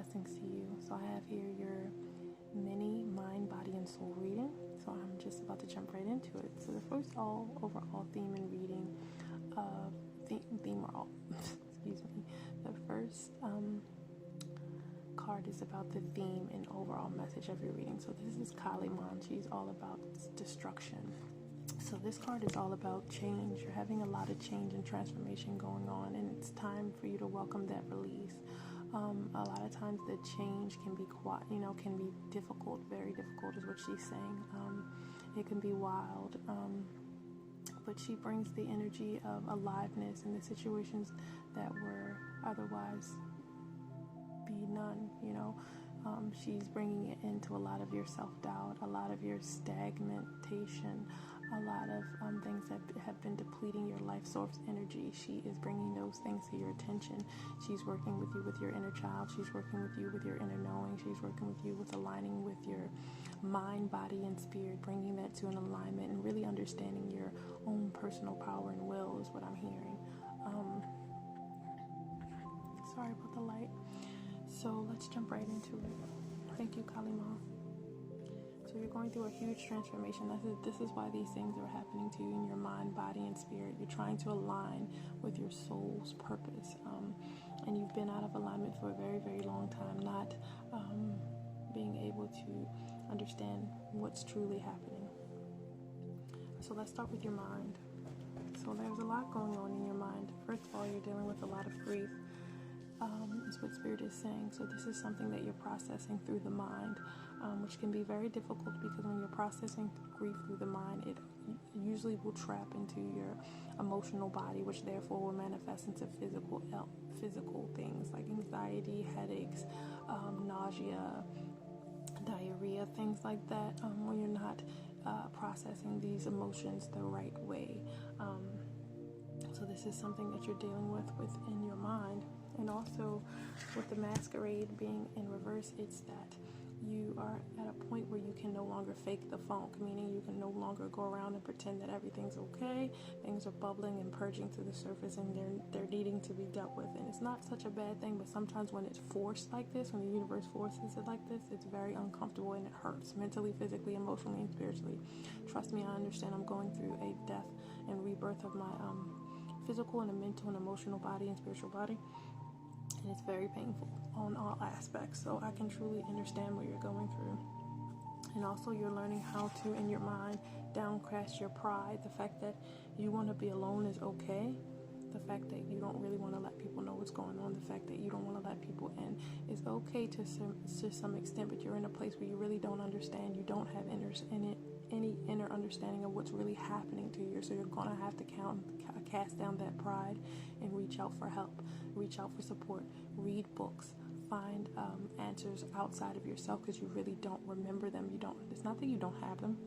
Blessings to you. So I have here your mini mind, body, and soul reading. So I'm just about to jump right into it. So the first overall theme and reading, excuse me. The first card is about the theme and overall message of your reading. So this is Kali Mon. She's all about destruction. So this card is all about change. You're having a lot of change and transformation going on, and it's time for you to welcome that release. A lot of times the change can be can be difficult, very difficult is what she's saying. It can be wild, but she brings the energy of aliveness in the situations that were otherwise be none, she's bringing it into a lot of your self-doubt, a lot of your stagnation, a lot of things that have been depleting your life source energy. She is bringing those things to your attention. She's working with you with your inner child. She's working with you with your inner knowing. She's working with you with aligning with your mind, body, and spirit, bringing that to an alignment and really understanding your own personal power and will is what I'm hearing. Sorry about the light. So let's jump right into it. Thank you, Kali Ma. So you're going through a huge transformation. This is why these things are happening to you in your mind, body, and spirit. You're trying to align with your soul's purpose. And you've been out of alignment for a very, very long time, not being able to understand what's truly happening. So let's start with your mind. So there's a lot going on in your mind. First of all, you're dealing with a lot of grief. Is what Spirit is saying. So this is something that you're processing through the mind, which can be very difficult because when you're processing grief through the mind, it usually will trap into your emotional body, which therefore will manifest into physical things like anxiety, headaches, nausea, diarrhea, things like that, when you're not processing these emotions the right way. So this is something that you're dealing with within your mind. And also with the masquerade being in reverse, it's that you are at a point where you can no longer fake the funk, meaning you can no longer go around and pretend that everything's okay. Things are bubbling and purging to the surface, and they're needing to be dealt with. And it's not such a bad thing, but sometimes when it's forced like this, when the universe forces it like this, it's very uncomfortable and it hurts mentally, physically, emotionally, and spiritually. Trust me, I understand. I'm going through a death and rebirth of my physical and a mental and emotional body and spiritual body. And it's very painful on all aspects. So I can truly understand what you're going through. And also you're learning how to, in your mind, downcast your pride. The fact that you want to be alone is okay. The fact that you don't really want to let people know what's going on. The fact that you don't want to let people in is okay to some extent, but you're in a place where you really don't understand. You don't have any inner understanding of what's really happening to you. So you're going to have to cast down that pride and reach out for help, reach out for support, read books, find answers outside of yourself because you really don't remember them. It's not that you don't have them,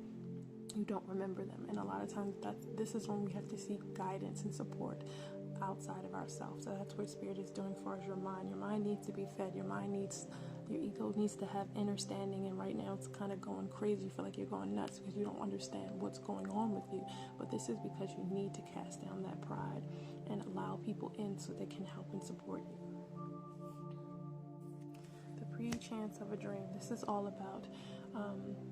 you don't remember them. And a lot of times this is when we have to seek guidance and support outside of ourselves. So that's what Spirit is doing for us. Your mind needs to be fed. Your ego needs to have understanding, and right now it's kind of going crazy. You feel like you're going nuts because you don't understand what's going on with you. But this is because you need to cast down that pride and allow people in so they can help and support you. The pre-chance of a dream. This is all about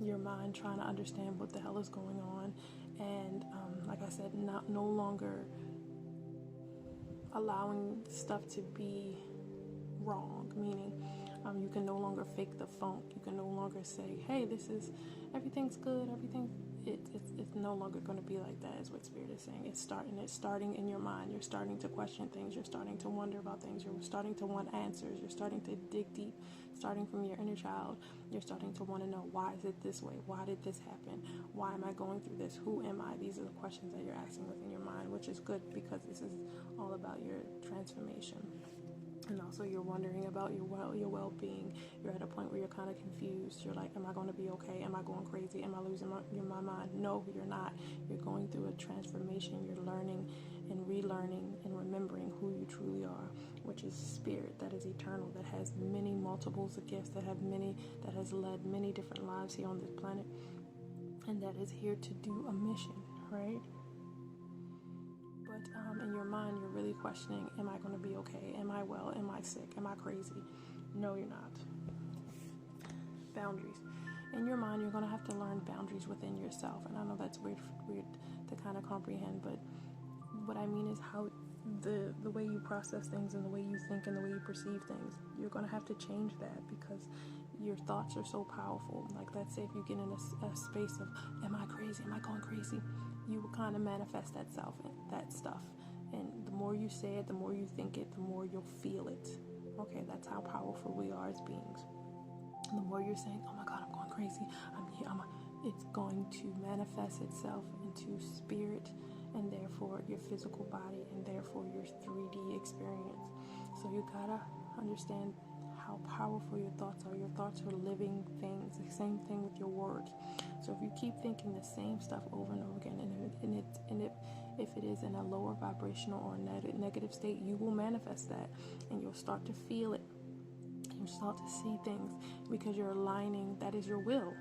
your mind trying to understand what the hell is going on, and like I said, no longer allowing stuff to be wrong, meaning you can no longer fake the funk. You can no longer say, hey, everything's good, it's no longer going to be like that, is what Spirit is saying. It's starting in your mind. You're starting to question things. You're starting to wonder about things. You're starting to want answers. You're starting to dig deep, starting from your inner child. You're starting to want to know, why is it this way? Why did this happen? Why am I going through this? Who am I? These are the questions that you're asking within your mind, which is good because this is all about your transformation. And also you're wondering about your well-being. You're at a point where you're kind of confused. You're like, am I going to be okay? Am I going crazy? Am I losing my mind? No, you're not. You're going through a transformation. You're learning and relearning and remembering who you truly are, which is Spirit, that is eternal, that has many multiples of gifts, that has led many different lives here on this planet, and that is here to do a mission, right? But in your mind, you're really questioning, am I going to be okay? Am I well? Am I sick? Am I crazy? No, you're not. Boundaries. In your mind, you're going to have to learn boundaries within yourself. And I know that's weird to kind of comprehend, but what I mean is how the way you process things and the way you think and the way you perceive things, you're going to have to change that because your thoughts are so powerful. Like, let's say if you get in a space of, am I crazy? Am I going crazy? You will kind of manifest that stuff. And the more you say it, the more you think it, the more you'll feel it. Okay, that's how powerful we are as beings. And the more you're saying, oh my God, I'm going crazy, I'm here, it's going to manifest itself into spirit, and therefore your physical body, and therefore your 3D experience. So you gotta understand how powerful your thoughts are. Your thoughts are living things. The same thing with your words. So if you keep thinking the same stuff over and over again, if it is in a lower vibrational or negative state, you will manifest that, and you'll start to feel it. You'll start to see things because you're aligning. That is your will,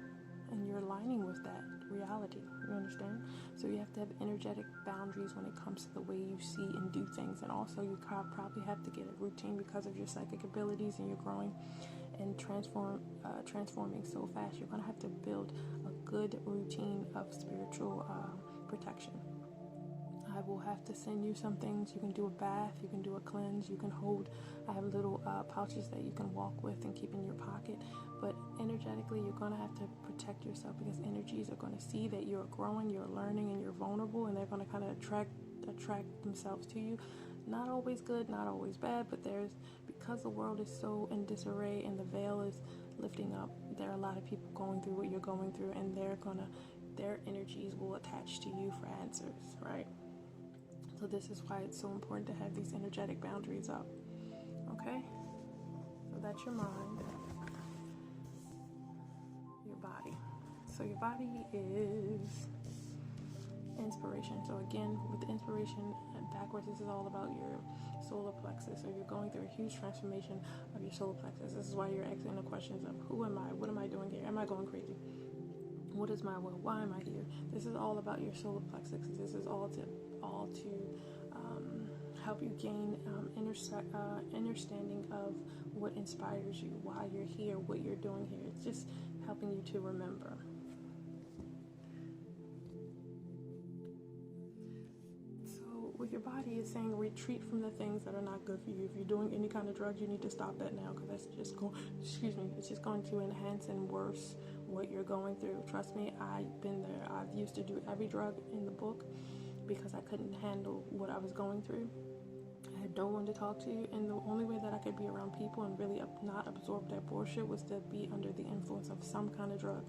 and you're aligning with that reality. You understand? So you have to have energetic boundaries when it comes to the way you see and do things. And also you probably have to get a routine because of your psychic abilities, and you're growing and transforming so fast. You're going to have to build a good routine of spiritual protection. I will have to send you some things. You can do a bath, you can do a cleanse, you can hold. I have little pouches that you can walk with and keep in your pocket. But energetically, you're going to have to protect yourself because energies are going to see that you're growing, you're learning, and you're vulnerable, and they're going to kind of attract themselves to you. Not always good, not always bad, but because the world is so in disarray and the veil is lifting up, there are a lot of people going through what you're going through, and their energies will attach to you for answers, right? So this is why it's so important to have these energetic boundaries up. Okay? So that's your mind. Your body. So your body is inspiration. So again, with the inspiration backwards, this is all about your solar plexus. So you're going through a huge transformation of your solar plexus. This is why you're asking the questions of who am I? What am I doing here? Am I going crazy? What is my will? Why am I here? This is all about your solar plexus. This is all to help you gain understanding of what inspires you, why you're here, what you're doing here. It's just helping you to remember. So with your body, it's saying retreat from the things that are not good for you. If you're doing any kind of drugs, you need to stop that now because that's just it's just going to enhance and worse what you're going through. Trust me, I've been there. I've used to do every drug in the book because I couldn't handle what I was going through. I had no one to talk to, and the only way that I could be around people and really not absorb that bullshit was to be under the influence of some kind of drug.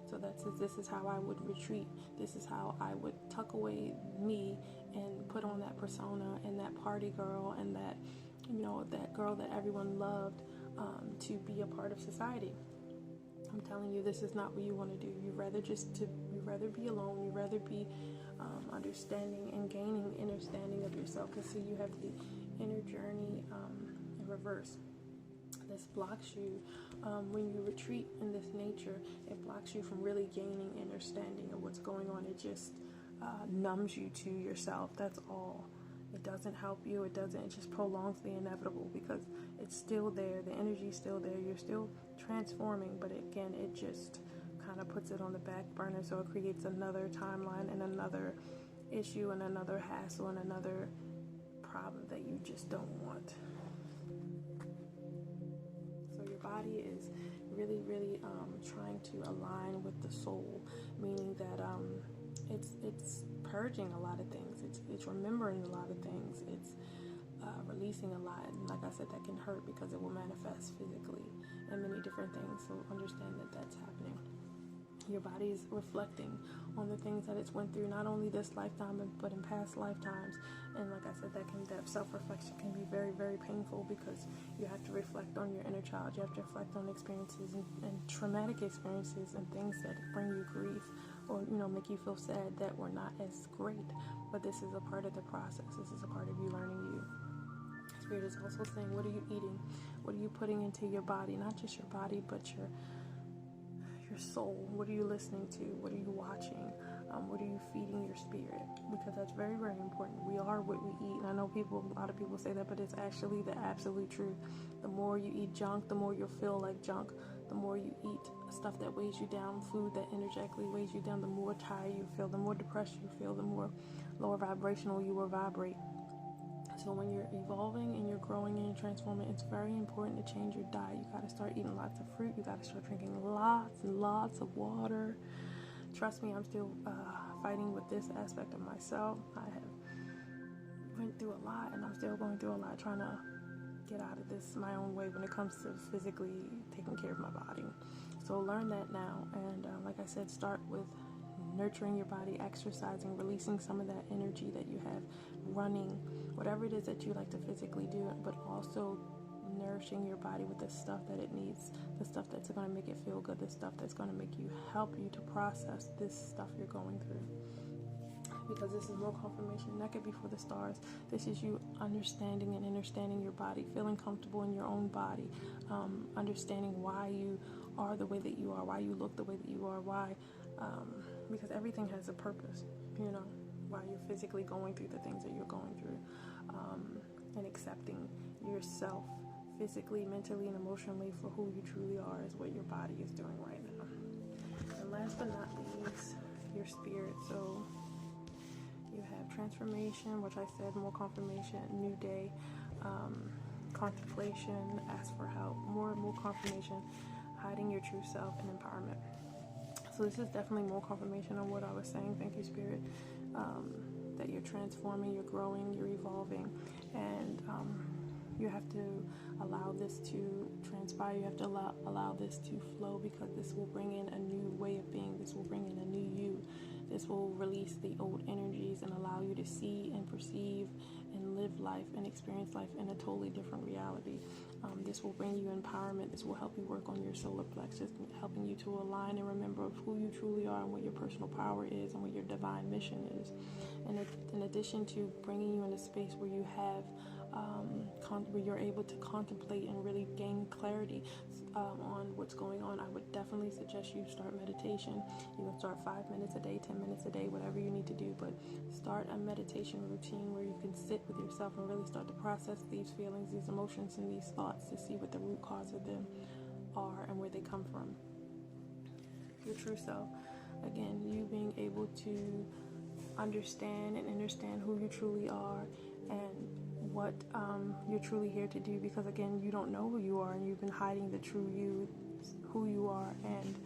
So this is how I would retreat. This is how I would tuck away me and put on that persona and that party girl and that, that girl that everyone loved to be a part of society. I'm telling you, this is not what you want to do. You'd rather be alone. You'd rather be understanding and gaining understanding of yourself. Because see, you have the inner journey in reverse. This blocks you when you retreat in this nature. It blocks you from really gaining understanding of what's going on. It just numbs you to yourself. That's all. It doesn't help you. It just prolongs the inevitable because it's still there. The energy's still there. You're still transforming, but again, it just kind of puts it on the back burner. So it creates another timeline and another issue and another hassle and another problem that you just don't want. So your body is really, really trying to align with the soul, meaning that it's purging a lot of things. It's remembering a lot of things. It's releasing a lot. And like I said, that can hurt because it will manifest physically and many different things. So understand that that's happening. Your body is reflecting on the things that it's went through, not only this lifetime, but in past lifetimes. And like I said, that self-reflection can be very, very painful because you have to reflect on your inner child. You have to reflect on experiences and traumatic experiences and things that bring you grief or, make you feel sad that were not as great. But this is a part of the process. This is a part of you learning you. Spirit is also saying, what are you eating? What are you putting into your body? Not just your body, but your soul. What are you listening to? What are you watching? What are you feeding your spirit? Because that's very, very important. We are what we eat. And I know a lot of people say that, but it's actually the absolute truth. The more you eat junk, the more you'll feel like junk. The more you eat stuff that weighs you down, food that energetically weighs you down, the more tired you feel, the more depressed you feel, the more lower vibrational you will vibrate. So when you're evolving and you're growing and you're transforming, it's very important to change your diet. You got to start eating lots of fruit. You got to start drinking lots and lots of water. Trust me, I'm still fighting with this aspect of myself. I have went through a lot, and I'm still going through a lot, trying to get out of this my own way when it comes to physically taking care of my body. So learn that now, and like I said, start with nurturing your body, exercising, releasing some of that energy that you have, running, whatever it is that you like to physically do, but also nourishing your body with the stuff that it needs, the stuff that's going to make it feel good, the stuff that's going to make you help you to process this stuff you're going through. Because this is more confirmation. Naked before the stars. This is you understanding and understanding your body, feeling comfortable in your own body, understanding why you are the way that you are, why you look the way that you are, why, because everything has a purpose, why you're physically going through the things that you're going through, and accepting yourself physically, mentally, and emotionally for who you truly are is what your body is doing right now. And last but not least, your spirit. So you have transformation, which I said, more confirmation, new day, contemplation, ask for help, more and more confirmation, hiding your true self, and empowerment. So this is definitely more confirmation on what I was saying. Thank you, Spirit, that you're transforming, you're growing, you're evolving, and you have to allow this to transpire. You have to allow this to flow, because this will bring in a new way of being. This will bring in a new you. This will release the old energies and allow you to see and perceive and live life and experience life in a totally different reality. This will bring you empowerment. This will help you work on your solar plexus, helping you to align and remember who you truly are and what your personal power is and what your divine mission is. And in addition to bringing you in a space where you have where you're able to contemplate and really gain clarity on what's going on, I would definitely suggest you start meditation. You can start 5 minutes a day, 10 minutes a day, whatever you need to do, but start a meditation routine where you can sit with yourself and really start to process these feelings, these emotions, and these thoughts to see what the root cause of them are and where they come from. Your true self. Again, you being able to understand who you truly are and what you're truly here to do, because again, you don't know who you are and you've been hiding the true you, who you are, and